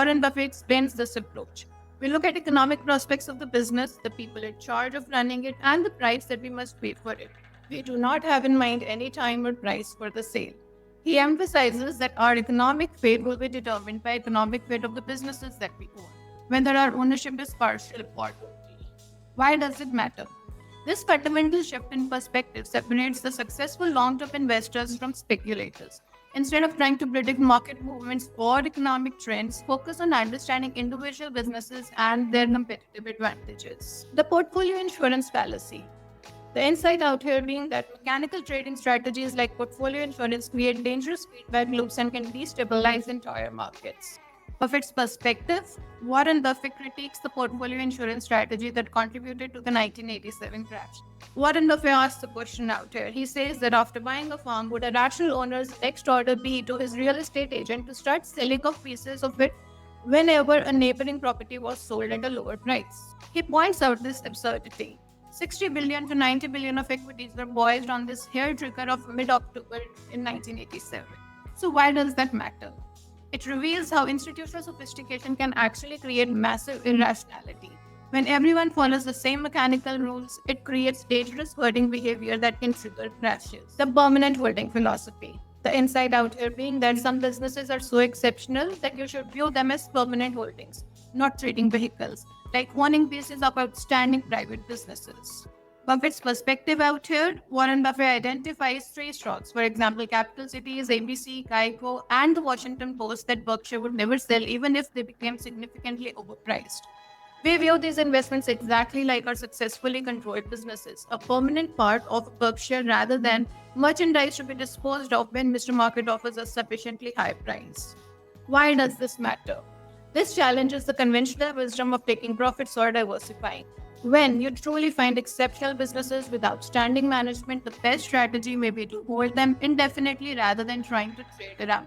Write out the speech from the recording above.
Warren Buffett explains this approach. We look at economic prospects of the business, the people in charge of running it, and the price that we must pay for it. We do not have in mind any time or price for the sale. He emphasizes that our economic fate will be determined by economic fate of the businesses that we own, whether our ownership is partial or total. Why does it matter? This fundamental shift in perspective separates the successful long-term investors from speculators. Instead of trying to predict market movements or economic trends, focus on understanding individual businesses and their competitive advantages. The portfolio insurance fallacy. The insight out here being that mechanical trading strategies like portfolio insurance create dangerous feedback loops and can destabilize entire markets. Buffett's perspective, Warren Buffett critiques the portfolio insurance strategy that contributed to the 1987 crash. Warren Buffett asks the question out here. He says that after buying a farm, would a rational owner's next order be to his real estate agent to start selling off pieces of it whenever a neighboring property was sold at a lower price? He points out this absurdity. 60 billion to 90 billion of equities were poised on this hair trigger of mid-October in 1987. So why does that matter? It reveals how institutional sophistication can actually create massive irrationality. When everyone follows the same mechanical rules, it creates dangerous hoarding behavior that can trigger crashes. The permanent holding philosophy. The insight out here being that some businesses are so exceptional that you should view them as permanent holdings, not trading vehicles, like owning pieces of outstanding private businesses. Buffett's perspective out here, Warren Buffett identifies three stocks, for example, Capital Cities, ABC, Geico, and the Washington Post that Berkshire would never sell even if they became significantly overpriced. We view these investments exactly like our successfully controlled businesses, a permanent part of Berkshire rather than merchandise to be disposed of when Mr. Market offers a sufficiently high price. Why does this matter? This challenges the conventional wisdom of taking profits or diversifying. When you truly find exceptional businesses with outstanding management, the best strategy may be to hold them indefinitely rather than trying to trade around.